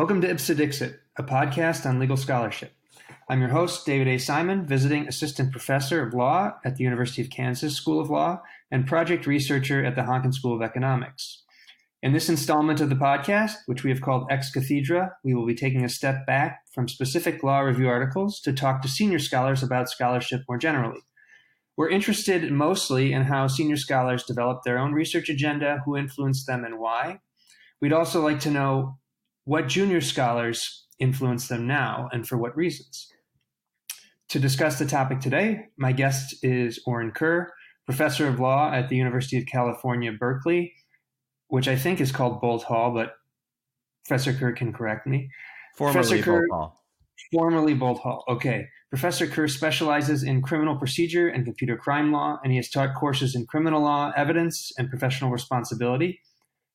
Welcome to Ipsa Dixit, a podcast on legal scholarship. I'm your host, David A. Simon, visiting assistant professor of law at the University of Kansas School of Law and project researcher at the Honkin School of Economics. In this installment of the podcast, which we have called Ex Cathedra, we will be taking a step back from specific law review articles to talk to senior scholars about scholarship more generally. We're interested mostly in how senior scholars develop their own research agenda, who influenced them, and why. We'd also like to know what junior scholars influence them now and for what reasons. To discuss the topic today, my guest is Orin Kerr, professor of law at the University of California, Berkeley, which I think is called Bolt Hall, but Professor Kerr can correct me. Formerly Bolt Hall. Formerly Bolt Hall. Okay. Professor Kerr specializes in criminal procedure and computer crime law, and he has taught courses in criminal law, evidence, and professional responsibility.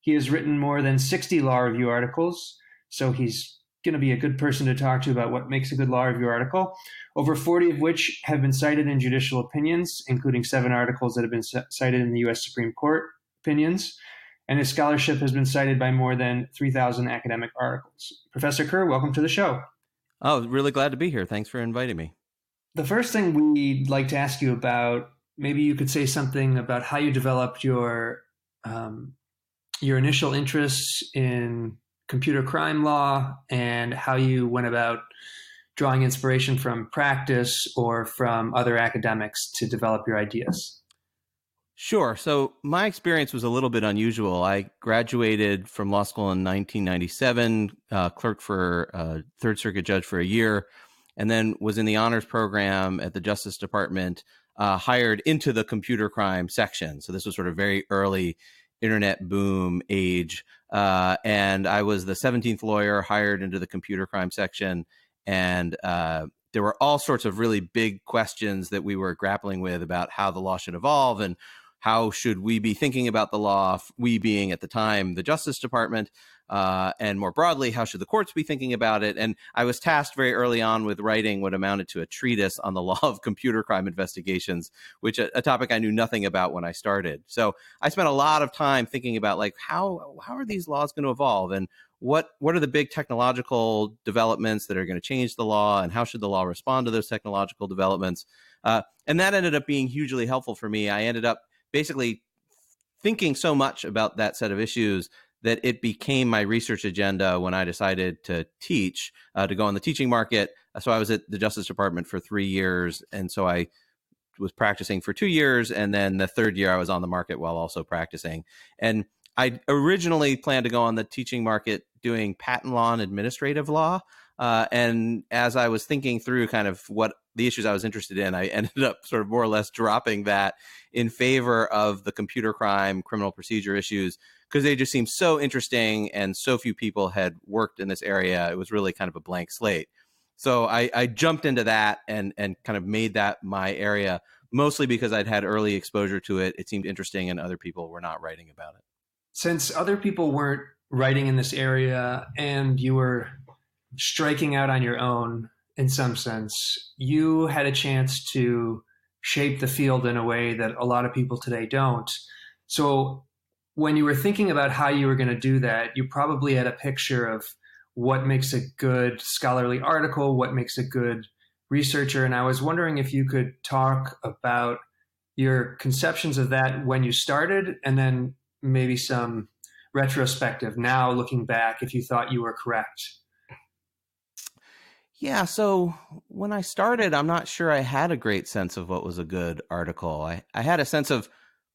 He has written more than 60 law review articles, so he's going to be a good person to talk to about what makes a good law review article, over 40 of which have been cited in judicial opinions, including 7 articles that have been cited in the U.S. Supreme Court opinions. And his scholarship has been cited by more than 3,000 academic articles. Professor Kerr, welcome to the show. Oh, really glad to be here. Thanks for inviting me. The first thing we'd like to ask you about, maybe you could say something about how you developed your initial interests in computer crime law and how you went about drawing inspiration from practice or from other academics to develop your ideas. Sure. So my experience was a little bit unusual. I graduated from law school in 1997, clerked for a Third Circuit judge for a year, and then was in the honors program at the Justice Department, hired into the computer crime section. So this was sort of very early internet boom age. And I was the 17th lawyer hired into the computer crime section. And there were all sorts of really big questions that we were grappling with about how the law should evolve and how should we be thinking about the law, we being at the time the Justice Department, and more broadly, how should the courts be thinking about it? And I was tasked very early on with writing what amounted to a treatise on the law of computer crime investigations, which a topic I knew nothing about when I started. So I spent a lot of time thinking about like how are these laws going to evolve, and what are the big technological developments that are going to change the law, and how should the law respond to those technological developments? And that ended up being hugely helpful for me. I ended up basically thinking so much about that set of issues that it became my research agenda when I decided to teach, to go on the teaching market. So I was at the Justice Department for 3 years. And so I was practicing for 2 years. And then the third year I was on the market while also practicing. And I originally planned to go on the teaching market doing patent law and administrative law. And as I was thinking through kind of what the issues I was interested in, I ended up sort of more or less dropping that in favor of the computer crime, criminal procedure issues, because they just seemed so interesting and so few people had worked in this area. It was really kind of a blank slate. So I jumped into that and kind of made that my area, mostly because I'd had early exposure to it. It seemed interesting and other people were not writing about it. Since other people weren't writing in this area and you were striking out on your own in some sense, you had a chance to shape the field in a way that a lot of people today don't. So when you were thinking about how you were going to do that, you probably had a picture of what makes a good scholarly article, what makes a good researcher. And I was wondering if you could talk about your conceptions of that when you started, and then maybe some retrospective now looking back if you thought you were correct. Yeah, so when I started, I'm not sure I had a great sense of what was a good article. I had a sense of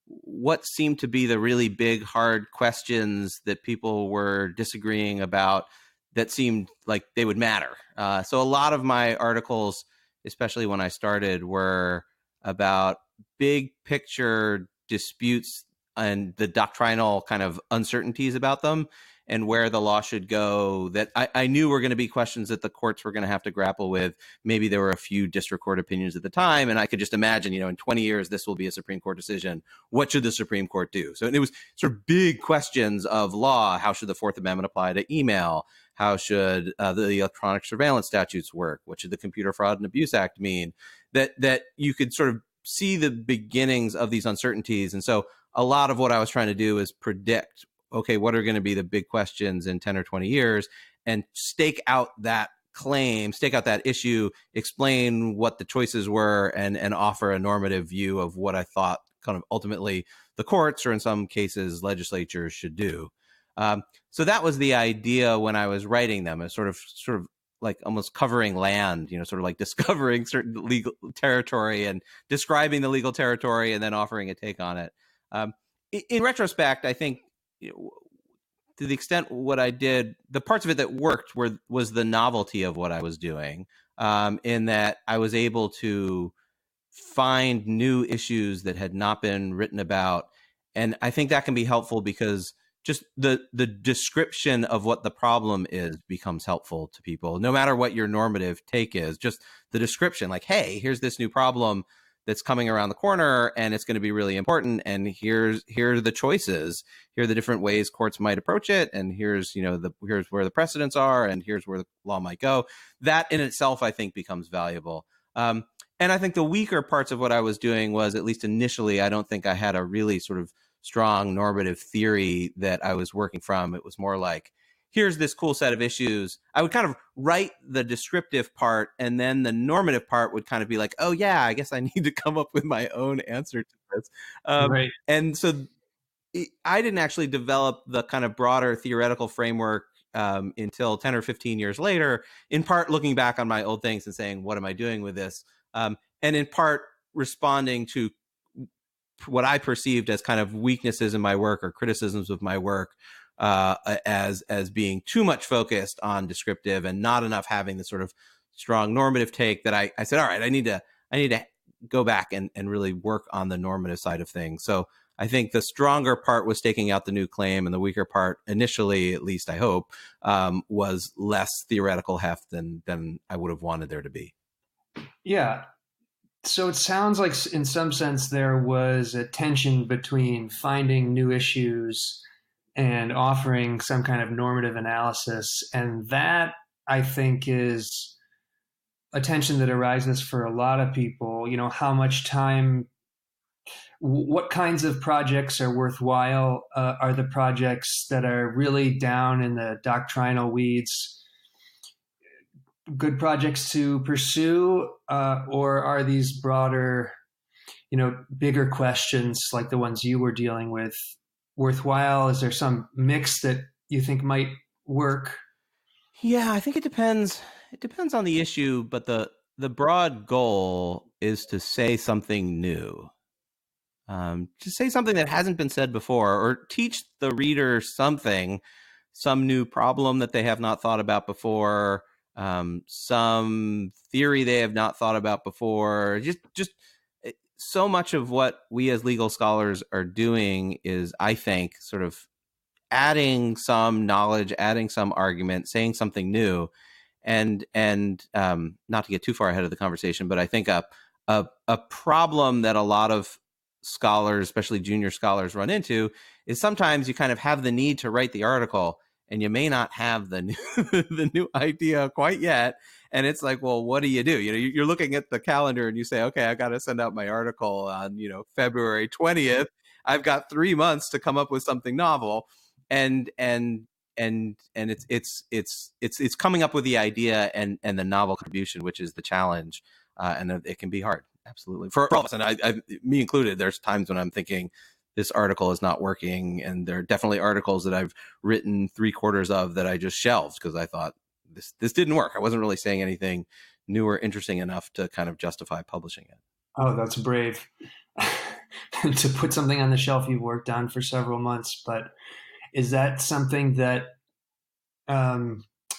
what seemed to be the really big, hard questions that people were disagreeing about that seemed like they would matter. So a lot of my articles, especially when I started, were about big picture disputes and the doctrinal kind of uncertainties about them and where the law should go that I knew were going to be questions that the courts were going to have to grapple with. Maybe there were a few district court opinions at the time, and I could just imagine, in 20 years, this will be a Supreme Court decision. What should the Supreme Court do? So it was sort of big questions of law. How should the Fourth Amendment apply to email? How should the electronic surveillance statutes work? What should the Computer Fraud and Abuse Act mean? That you could sort of see the beginnings of these uncertainties. And so a lot of what I was trying to do is predict, okay, what are going to be the big questions in 10 or 20 years, stake out that claim, stake out that issue, explain what the choices were, and offer a normative view of what I thought kind of ultimately the courts, or in some cases legislatures, should do. So that was the idea when I was writing them, as sort of like almost covering land, sort of like discovering certain legal territory and describing the legal territory and then offering a take on it. In retrospect, I think, to the extent what I did, the parts of it that worked was the novelty of what I was doing, in that I was able to find new issues that had not been written about. And I think that can be helpful because just the description of what the problem is becomes helpful to people, no matter what your normative take is. Just the description, like, hey, here's this new problem that's coming around the corner and it's going to be really important, and here are the choices, here are the different ways courts might approach it, and here's here's where the precedents are, and here's where the law might go. That in itself, I think, becomes valuable. And I think the weaker parts of what I was doing was, at least initially, I don't think I had a really sort of strong normative theory that I was working from. It was more like, here's this cool set of issues. I would kind of write the descriptive part, and then the normative part would kind of be like, oh yeah, I guess I need to come up with my own answer to this. Right. And so I didn't actually develop the kind of broader theoretical framework until 10 or 15 years later, in part looking back on my old things and saying, what am I doing with this? And in part responding to what I perceived as kind of weaknesses in my work or criticisms of my work, as being too much focused on descriptive and not enough having the sort of strong normative take, that I said, all right, I need to go back and really work on the normative side of things. So I think the stronger part was staking out the new claim, and the weaker part, initially, at least I hope, was less theoretical heft than I would have wanted there to be. Yeah. So it sounds like, in some sense, there was a tension between finding new issues and offering some kind of normative analysis. And that, I think, is a tension that arises for a lot of people. How much time, what kinds of projects are worthwhile? Are the projects that are really down in the doctrinal weeds good projects to pursue, or are these broader, bigger questions like the ones you were dealing with worthwhile? Is there some mix that you think might work? Yeah, I think it depends. It depends on the issue, but the broad goal is to say something new. To say something that hasn't been said before, or teach the reader some new problem that they have not thought about before, some theory they have not thought about before. Just so much of what we as legal scholars are doing is, I think, sort of adding some knowledge, adding some argument, saying something new, and not to get too far ahead of the conversation, but I think a problem that a lot of scholars, especially junior scholars, run into is sometimes you kind of have the need to write the article, and you may not have the new idea quite yet. And it's like, well, what do? You're looking at the calendar and you say, okay, I got to send out my article on, February 20th. I've got 3 months to come up with something novel. And it's coming up with the idea and the novel contribution, which is the challenge. And it can be hard. Absolutely. For all of us. And I, me included, there's times when I'm thinking, this article is not working. And there are definitely articles that I've written 3/4 of that I just shelved because I thought this didn't work. I wasn't really saying anything new or interesting enough to kind of justify publishing it. Oh, that's brave to put something on the shelf you've worked on for several months. But is that something that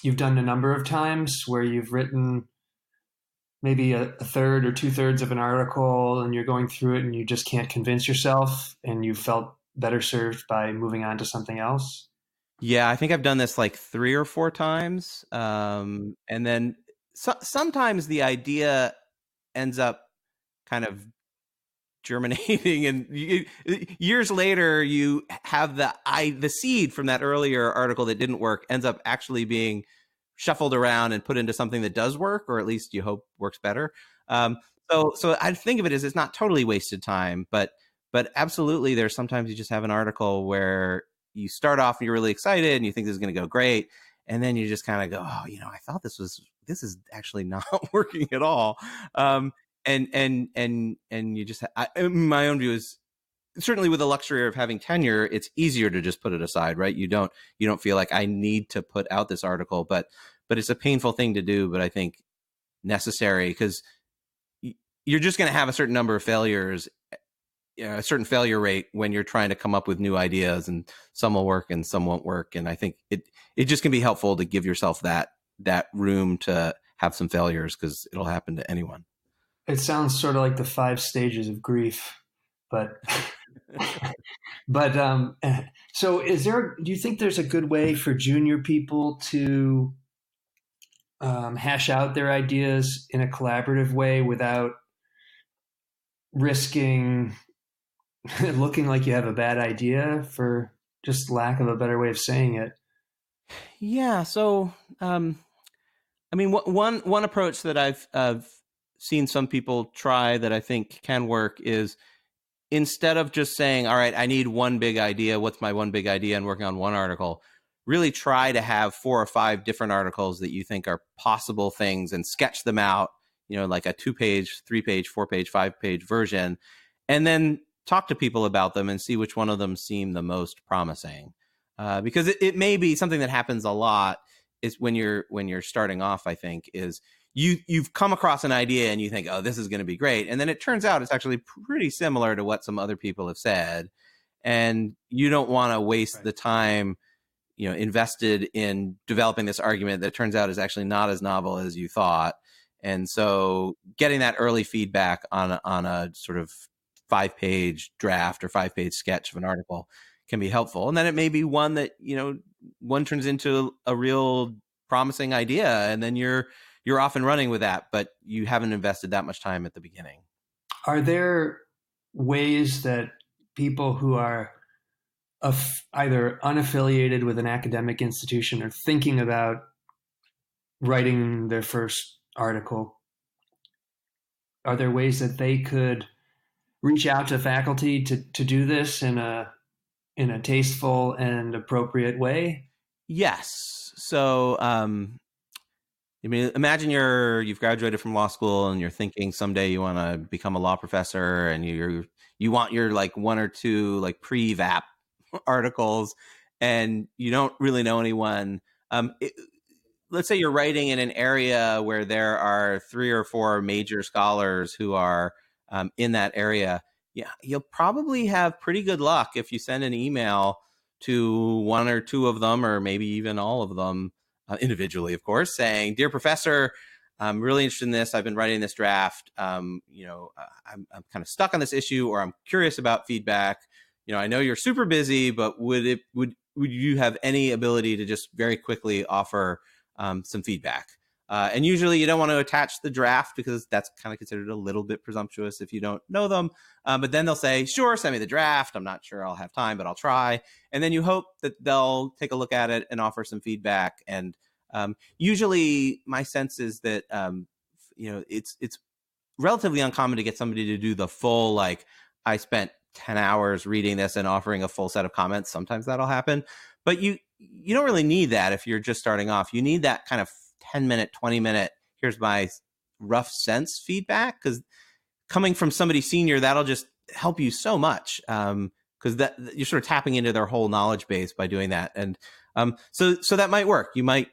you've done a number of times, where you've written maybe a third or 2/3 of an article and you're going through it and you just can't convince yourself and you felt better served by moving on to something else? Yeah, I think I've done this like 3 or 4 times. And then sometimes the idea ends up kind of germinating, and years later you have the seed from that earlier article that didn't work ends up actually being shuffled around and put into something that does work, or at least you hope works better. So I think of it as, it's not totally wasted time, but absolutely, there's sometimes you just have an article where you start off and you're really excited and you think this is going to go great, and then you just kind of go, oh, I thought this is actually not working at all. And you just, my own view is, certainly with the luxury of having tenure, it's easier to just put it aside, right? You don't feel like I need to put out this article, but it's a painful thing to do, but I think necessary, because you're just going to have a certain number of failures, a certain failure rate when you're trying to come up with new ideas, and some will work and some won't work. And I think it just can be helpful to give yourself that room to have some failures, because it'll happen to anyone. It sounds sort of like the 5 stages of grief, but so do you think there's a good way for junior people to hash out their ideas in a collaborative way without risking looking like you have a bad idea, for just lack of a better way of saying it? Yeah. So, one approach that I've seen some people try that I think can work is, instead of just saying, all right, I need one big idea, what's my one big idea, and working on one article, really try to have 4 or 5 different articles that you think are possible things, and sketch them out, like a 2-page, 3-page, 4-page, 5-page version, and then talk to people about them and see which one of them seem the most promising. Because it may be something that happens a lot is when you're starting off, I think, is you've come across an idea and you think, oh, this is going to be great. And then it turns out it's actually pretty similar to what some other people have said. And you don't want to waste the time, invested in developing this argument that turns out is actually not as novel as you thought. And so getting that early feedback on a sort of 5-page draft or 5-page sketch of an article can be helpful. And then it may be one that, one turns into a real promising idea, and then you're off and running with that, but you haven't invested that much time at the beginning. Are there ways that people who are either unaffiliated with an academic institution or thinking about writing their first article, are there ways that they could reach out to faculty to do this in a tasteful and appropriate way? Yes. So, imagine you've graduated from law school and you're thinking someday you want to become a law professor, and you want your 1 or 2 pre-VAP articles, and you don't really know anyone. Let's say you're writing in an area where there are 3 or 4 major scholars who are in that area. Yeah, you'll probably have pretty good luck if you send an email to 1 or 2 of them, or maybe even all of them, individually, of course, saying, "Dear professor, I'm really interested in this. I've been writing this draft. I'm kind of stuck on this issue, or I'm curious about feedback. I know you're super busy, but would you have any ability to just very quickly offer some feedback?" And usually you don't want to attach the draft, because that's kind of considered a little bit presumptuous if you don't know them. But then they'll say, sure, send me the draft. I'm not sure I'll have time, but I'll try. And then you hope that they'll take a look at it and offer some feedback. And usually my sense is that, it's relatively uncommon to get somebody to do the full, I spent 10 hours reading this and offering a full set of comments. Sometimes that'll happen. But you don't really need that if you're just starting off. You need that kind of 10-minute, 20-minute, here's my rough sense feedback, because coming from somebody senior, that'll just help you so much, because that you're sort of tapping into their whole knowledge base by doing that. And so that might work. You might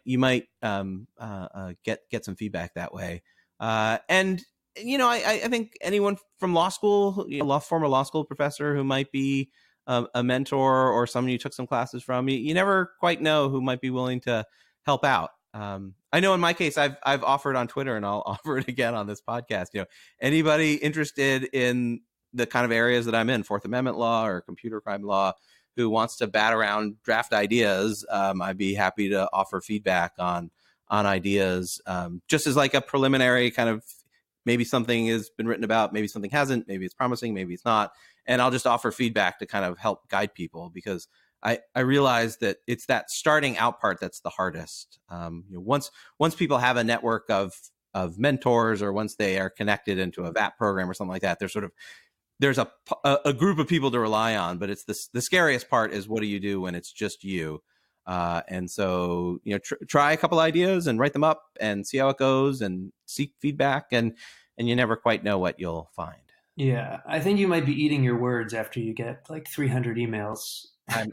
get some feedback that way. And I think anyone from law school, former law school professor who might be a mentor, or someone you took some classes from, you never quite know who might be willing to help out. I know in my case, I've offered on Twitter, and I'll offer it again on this podcast. Anybody interested in the kind of areas that I'm in, Fourth Amendment law or computer crime law, who wants to bat around draft ideas, I'd be happy to offer feedback on ideas, just as a preliminary kind of, maybe something has been written about, maybe something hasn't, maybe it's promising, maybe it's not. And I'll just offer feedback to kind of help guide people, because I realize that it's that starting out part that's the hardest. Once people have a network of mentors, or once they are connected into a VAP program or something like that, there's a group of people to rely on. But it's the scariest part is, what do you do when it's just you? And so, try a couple ideas and write them up and see how it goes and seek feedback. And you never quite know what you'll find. Yeah, I think you might be eating your words after you get like 300 emails.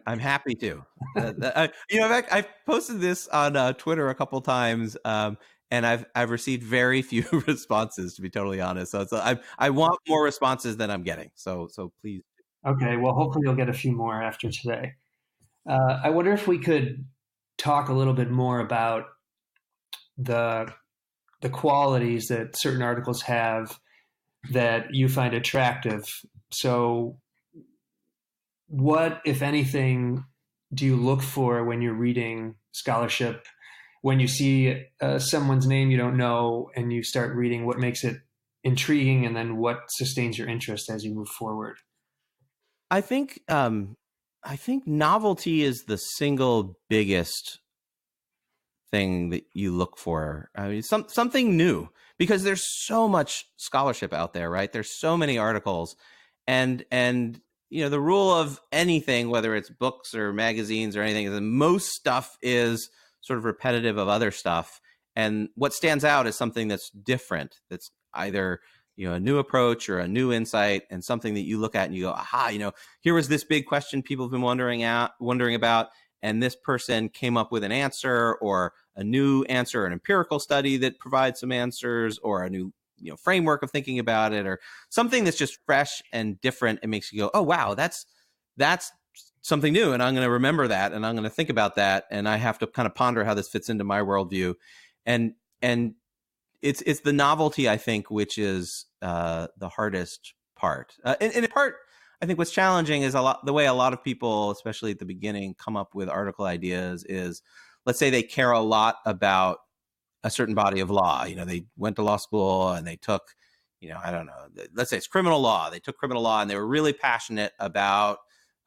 I'm happy to. In fact, I've posted this on Twitter a couple times, and I've received very few responses, to be totally honest. So I want more responses than I'm getting. So please. Okay, well, hopefully you'll get a few more after today. I wonder if we could talk a little bit more about the qualities that certain articles have that you find attractive. So, what, if anything, do you look for when you're reading scholarship? When you see someone's name you don't know and you start reading, what makes it intriguing, and then what sustains your interest as you move forward? I think novelty is the single biggest thing that you look for. I mean, something new, because there's so much scholarship out there, right? There's so many articles, and the rule of anything, whether it's books or magazines or anything, is that most stuff is sort of repetitive of other stuff, and what stands out is something that's different, that's either a new approach or a new insight, and something that you look at and you go, aha, here was this big question people have been wondering about, and this person came up with an answer, or a new answer, an empirical study that provides some answers, or a new framework of thinking about it, or something that's just fresh and different. It makes you go, oh wow, that's something new, and I'm going to remember that, and I'm going to think about that, and I have to kind of ponder how this fits into my worldview, and it's the novelty, I think, which is the hardest part. And in part, I think what's challenging is the way a lot of people, especially at the beginning, come up with article ideas is, let's say they care a lot about a certain body of law. They went to law school and they took, I don't know, let's say it's criminal law. They took criminal law and they were really passionate about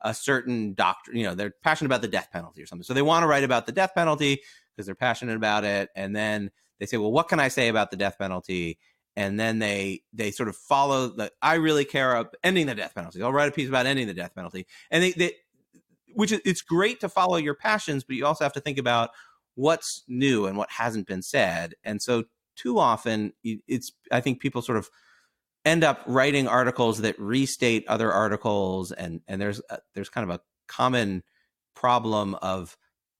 a certain doctrine. They're passionate about the death penalty or something. So they want to write about the death penalty because they're passionate about it. And then they say, well, what can I say about the death penalty? And then they sort of follow I really care about ending the death penalty. I'll write a piece about ending the death penalty. And it's great to follow your passions, but you also have to think about what's new and what hasn't been said. And so too often I think people sort of end up writing articles that restate other articles. And there's kind of a common problem of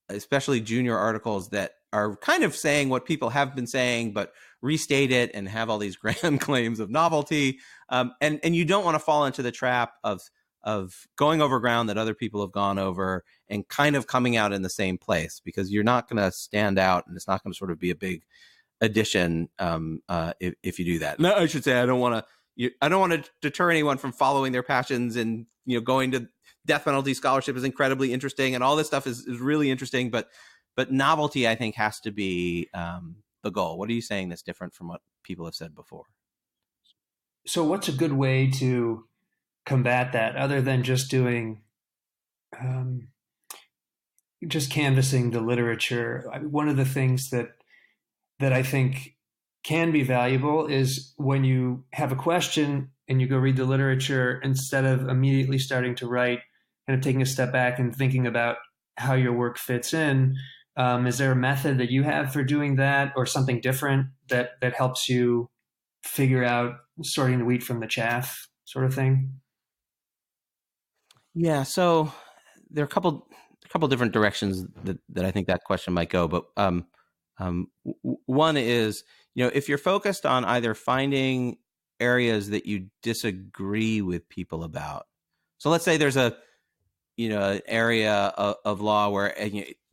especially junior articles that are kind of saying what people have been saying, but restate it and have all these grand claims of novelty. And you don't want to fall into the trap of going over ground that other people have gone over and kind of coming out in the same place, because you're not going to stand out, and it's not going to sort of be a big addition if you do that. No, I should say I don't want to deter anyone from following their passions, and going to death penalty scholarship is incredibly interesting, and all this stuff is really interesting, but novelty, I think, has to be the goal. What are you saying that's different from what people have said before? So what's a good way to combat that, other than just doing just canvassing the literature? One of the things that I think can be valuable is when you have a question and you go read the literature, instead of immediately starting to write, kind of taking a step back and thinking about how your work fits in. Is there a method that you have for doing that, or something different that helps you figure out sorting the wheat from the chaff, sort of thing? Yeah, so there are a couple different directions that I think that question might go. But one is, if you're focused on either finding areas that you disagree with people about. So let's say there's an area of law where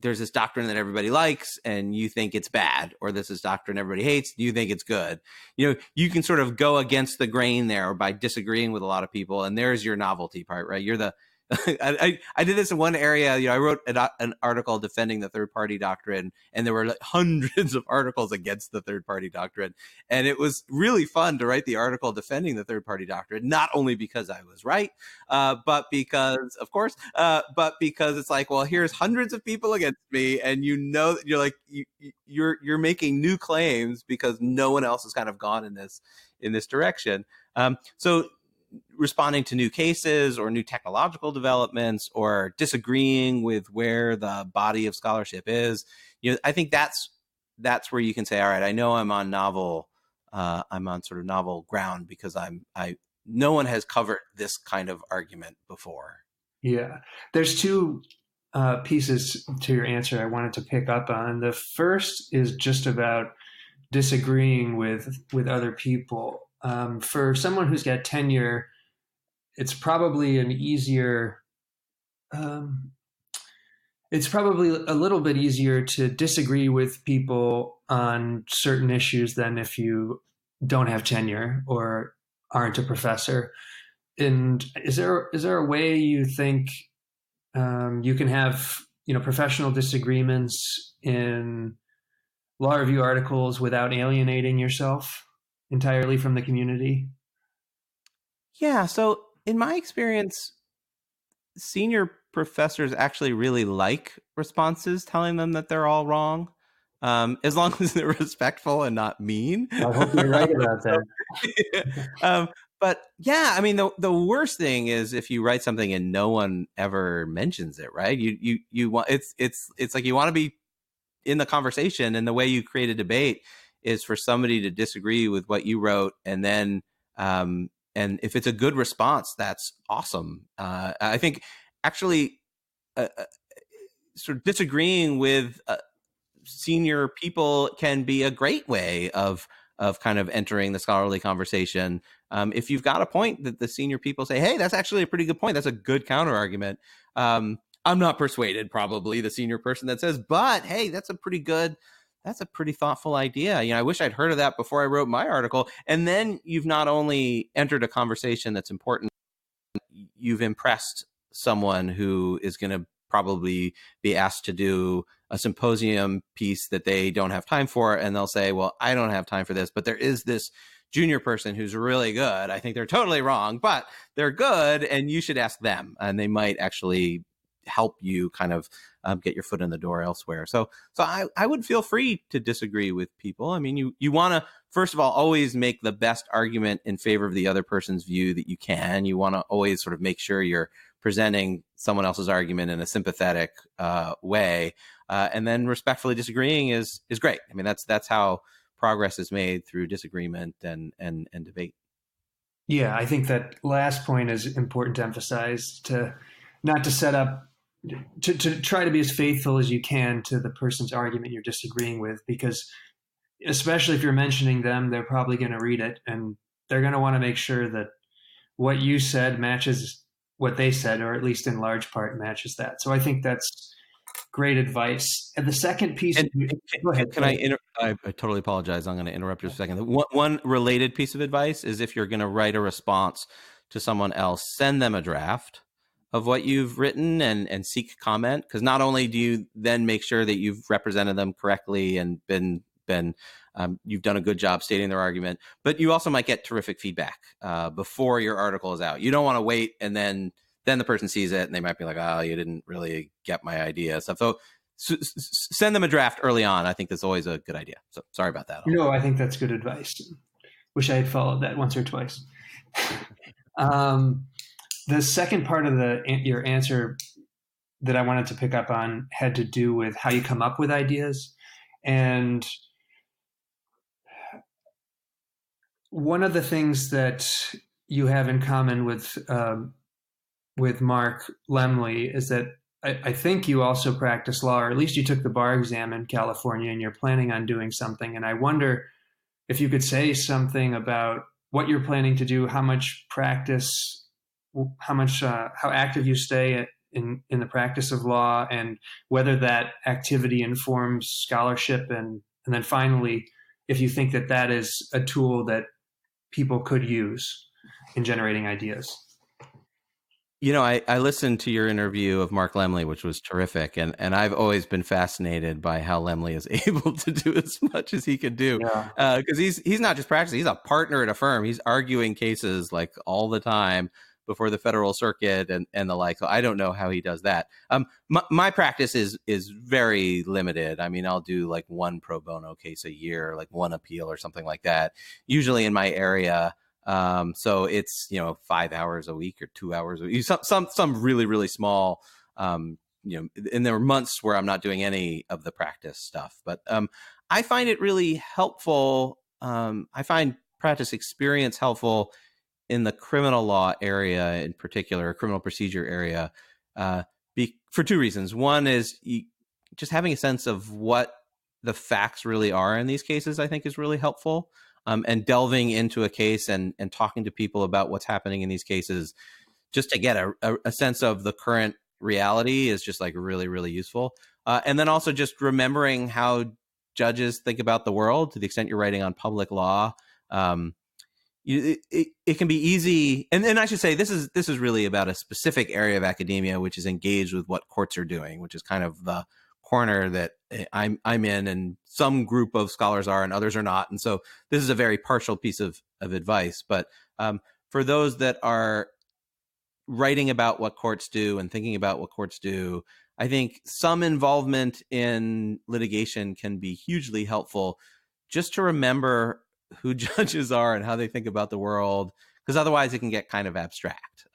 there's this doctrine that everybody likes and you think it's bad, or there's this doctrine everybody hates, you think it's good. You can sort of go against the grain there by disagreeing with a lot of people, and there's your novelty part, right? You're the I did this in one area. I wrote an article defending the third party doctrine, and there were like hundreds of articles against the third party doctrine. And it was really fun to write the article defending the third party doctrine, not only because I was right, but because, of course, but because it's like, well, here's hundreds of people against me, and you're like, you're making new claims because no one else has kind of gone in this direction. So responding to new cases or new technological developments or disagreeing with where the body of scholarship is. I think that's where you can say, all right, I know I'm on sort of novel ground because no one has covered this kind of argument before. Yeah, there's two pieces to your answer I wanted to pick up on. The first is just about disagreeing with other people. For someone who's got tenure, it's probably it's probably a little bit easier to disagree with people on certain issues than if you don't have tenure or aren't a professor. And is there a way you think you can have professional disagreements in law review articles without alienating yourself entirely from the community? Yeah. So in my experience, senior professors actually really like responses telling them that they're all wrong, as long as they're respectful and not mean. I hope you're right about that. But yeah, I mean, the worst thing is if you write something and no one ever mentions it, right? You want it's like you want to be in the conversation, and the way you create a debate is for somebody to disagree with what you wrote, and then and if it's a good response, that's awesome. I think actually sort of disagreeing with senior people can be a great way of kind of entering the scholarly conversation. If you've got a point that the senior people say, hey, that's actually a pretty good point, that's a good counter argument. I'm not persuaded, probably, the senior person that says, but hey, that's a pretty thoughtful idea. I wish I'd heard of that before I wrote my article. And then you've not only entered a conversation that's important, you've impressed someone who is going to probably be asked to do a symposium piece that they don't have time for. And they'll say, well, I don't have time for this, but there is this junior person who's really good. I think they're totally wrong, but they're good, and you should ask them. And they might actually help you kind of get your foot in the door elsewhere. So I would feel free to disagree with people. I mean, you want to, first of all, always make the best argument in favor of the other person's view that you can. You want to always sort of make sure you're presenting someone else's argument in a sympathetic way. And then respectfully disagreeing is great. I mean, that's how progress is made, through disagreement and debate. Yeah, I think that last point is important to emphasize, to not to set up, to try to be as faithful as you can to the person's argument you're disagreeing with, because especially if you're mentioning them, they're probably going to read it, and they're going to want to make sure that what you said matches what they said, or at least in large part matches that. So I think that's great advice. And the second piece, go ahead. I totally apologize. I'm going to interrupt you for a second. One related piece of advice is, if you're going to write a response to someone else, send them a draft of what you've written and seek comment, because not only do you then make sure that you've represented them correctly and been you've done a good job stating their argument, but you also might get terrific feedback before your article is out. You don't want to wait, and then the person sees it and they might be like, oh, you didn't really get my idea. So send them a draft early on. I think that's always a good idea. So sorry about that. No, I think that's good advice. Wish I had followed that once or twice. The second part of your answer that I wanted to pick up on had to do with how you come up with ideas. And one of the things that you have in common with Mark Lemley is that I think you also practice law, or at least you took the bar exam in California, and you're planning on doing something. And I wonder if you could say something about what you're planning to do, how much practice, how active you stay in the practice of law, and whether that activity informs scholarship. And then finally, if you think that is a tool that people could use in generating ideas. I listened to your interview of Mark Lemley, which was terrific. And I've always been fascinated by how Lemley is able to do as much as he can do. Because he's not just practicing, he's a partner at a firm. He's arguing cases like all the time before the federal circuit and the like. So I don't know how he does that. My practice is very limited. I mean, I'll do like one pro bono case a year, like one appeal or something like that, usually in my area. So it's 5 hours a week or 2 hours a week. Some really really small. And there were months where I'm not doing any of the practice stuff, but I find it really helpful. I find practice experience helpful in the criminal law area, in particular, criminal procedure area, for two reasons. One is just having a sense of what the facts really are in these cases, I think, is really helpful. And delving into a case and talking to people about what's happening in these cases, just to get a sense of the current reality, is just like really, really useful. And then also just remembering how judges think about the world, to the extent you're writing on public law. It can be easy, and I should say this is really about a specific area of academia which is engaged with what courts are doing, which is kind of the corner that I'm in, and some group of scholars are and others are not. And so this is a very partial piece of advice. But for those that are writing about what courts do and thinking about what courts do, I think some involvement in litigation can be hugely helpful, just to remember who judges are and how they think about the world, because otherwise it can get kind of abstract.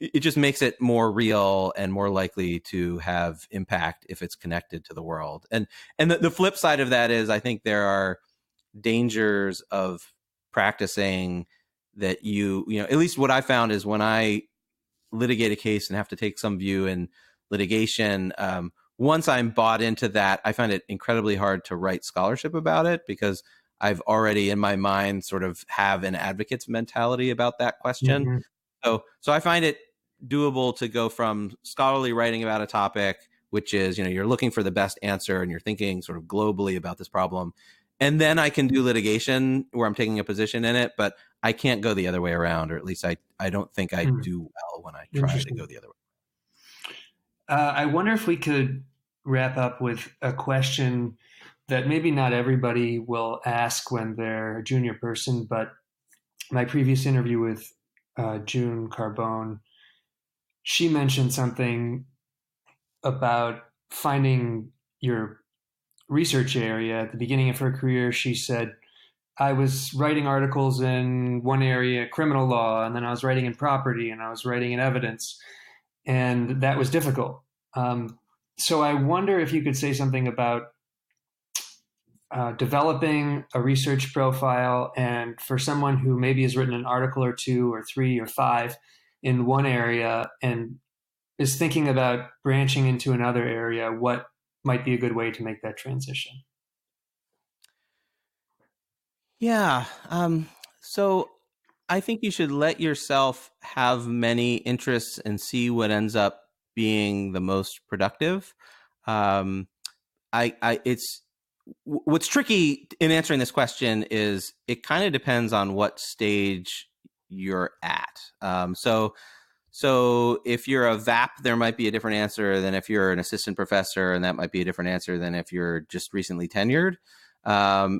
It just makes it more real and more likely to have impact if it's connected to the world. And the flip side of that is, I think there are dangers of practicing that at least what I found is, when I litigate a case and have to take some view in litigation, once I'm bought into that, I find it incredibly hard to write scholarship about it, because I've already in my mind sort of have an advocate's mentality about that question. Mm-hmm. So I find it doable to go from scholarly writing about a topic, which is, you're looking for the best answer and you're thinking sort of globally about this problem. And then I can do litigation where I'm taking a position in it, but I can't go the other way around, or at least I don't think I do well when I try to go the other way. I wonder if we could wrap up with a question that maybe not everybody will ask when they're a junior person, but my previous interview with June Carbone, she mentioned something about finding your research area. At the beginning of her career, she said, I was writing articles in one area, criminal law, and then I was writing in property, and I was writing in evidence, and that was difficult. So I wonder if you could say something about developing a research profile, and for someone who maybe has written an article or 2 or 3 or 5 in one area and is thinking about branching into another area, what might be a good way to make that transition? Yeah. So I think you should let yourself have many interests and see what ends up being the most productive. It's what's tricky in answering this question is it kind of depends on what stage you're at. So if you're a VAP, there might be a different answer than if you're an assistant professor, and that might be a different answer than if you're just recently tenured,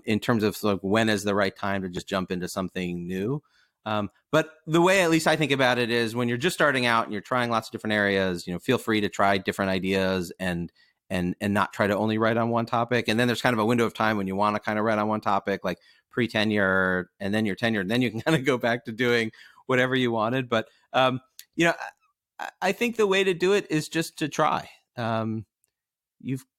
in terms of like when is the right time to just jump into something new. But the way at least I think about it is, when you're just starting out and you're trying lots of different areas, feel free to try different ideas and not try to only write on one topic. And then there's kind of a window of time when you want to kind of write on one topic, like pre-tenure, and then you're tenured, and then you can kind of go back to doing whatever you wanted. But I think the way to do it is just to try.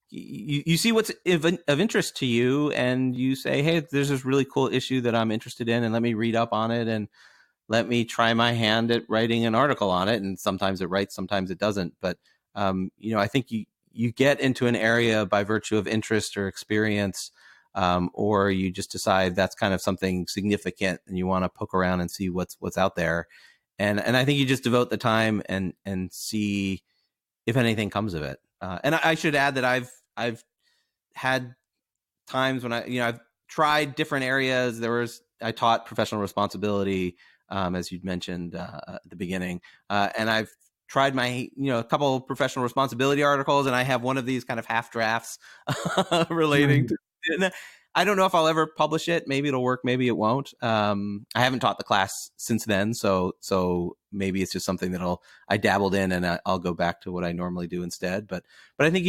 You see what's of interest to you, and you say, hey, there's this really cool issue that I'm interested in, and let me read up on it, and let me try my hand at writing an article on it. And sometimes it writes, sometimes it doesn't. But I think you get into an area by virtue of interest or experience, or you just decide that's kind of something significant and you want to poke around and see what's out there. And I think you just devote the time and see if anything comes of it. And I should add that I've had times when I've tried different areas. I taught professional responsibility, as you'd mentioned at the beginning, and I've tried my a couple of professional responsibility articles, and I have one of these kind of half drafts relating to. I don't know if I'll ever publish it. Maybe it'll work, maybe it won't. I haven't taught the class since then, so maybe it's just something that I dabbled in, and I'll go back to what I normally do instead. But I think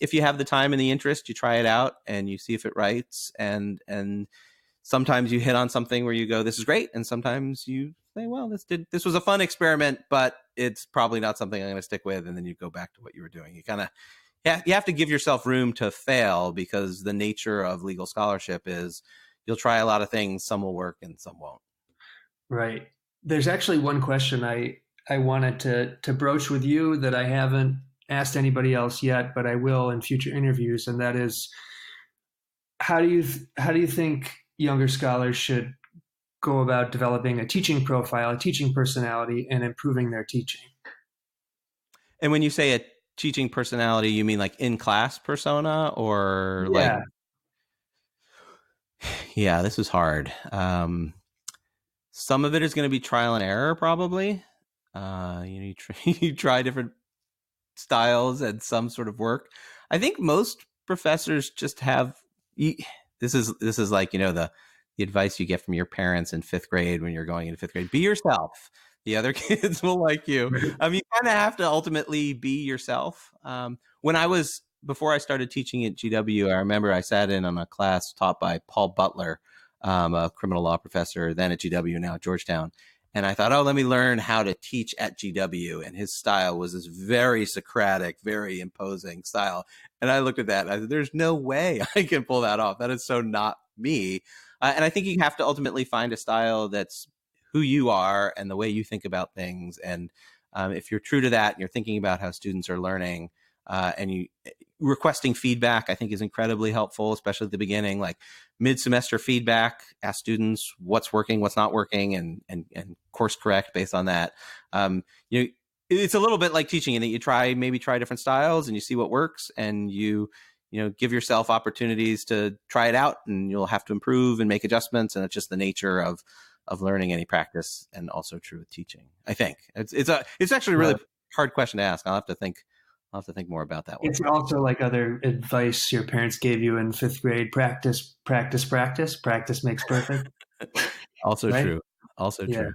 if you have the time and the interest, you try it out and you see if it writes, and sometimes you hit on something where you go, this is great. And sometimes you say, well, this was a fun experiment, but it's probably not something I'm going to stick with. And then you go back to what you were doing. You have to give yourself room to fail, because the nature of legal scholarship is you'll try a lot of things. Some will work and some won't. Right. There's actually one question I wanted to broach with you that I haven't asked anybody else yet, but I will in future interviews. And that is, how do you think younger scholars should go about developing a teaching profile, a teaching personality, and improving their teaching? And when you say a teaching personality, you mean like in-class persona, or like? Yeah, this is hard. Some of it is going to be trial and error, probably. You try different styles and some sort of work. I think most professors just have. This is like, the advice you get from your parents in 5th grade when you're going into 5th grade. Be yourself. The other kids will like you. You kind of have to ultimately be yourself. Before I started teaching at GW, I remember I sat in on a class taught by Paul Butler, a criminal law professor, then at GW, now at Georgetown. And I thought, let me learn how to teach at GW. And his style was this very Socratic, very imposing style. And I looked at that and I said, there's no way I can pull that off. That is so not me. And I think you have to ultimately find a style that's who you are and the way you think about things. And if you're true to that and you're thinking about how students are learning, and requesting feedback, I think, is incredibly helpful, especially at the beginning, like mid-semester feedback. Ask students what's working, what's not working, and course correct based on that. It's a little bit like teaching in that you maybe try different styles and you see what works, and you give yourself opportunities to try it out, and you'll have to improve and make adjustments. And it's just the nature of learning any practice, and also true with teaching. I think it's actually a really hard question to ask. I'll have to think more about that one. It's also like other advice your parents gave you in 5th grade: practice, practice, practice. Practice makes perfect. Also right? True. Also true.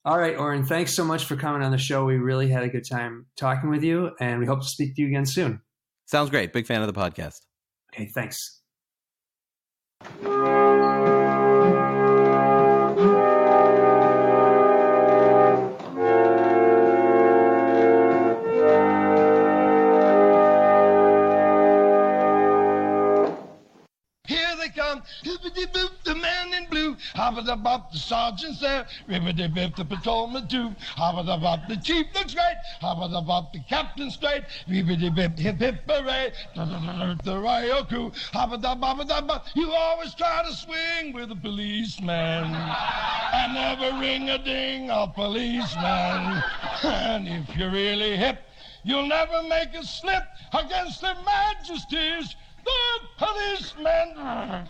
All right, Orin, thanks so much for coming on the show. We really had a good time talking with you, and we hope to speak to you again soon. Sounds great. Big fan of the podcast. Okay, thanks. Hippity-boop, the man in blue. Hobba-da-bop, the sergeant's there. Ribbity-bip, the patrolman too. Hobba-da-bop, the chief looks great. Hobba-da-bop, the captain's straight. Ribbity-bip, hip-hip, hooray. The royal crew. Hobba-da-bop-da-bop. You always try to swing with a policeman. And never ring-a-ding a policeman. And if you're really hip, you'll never make a slip against their majesties, the policemen.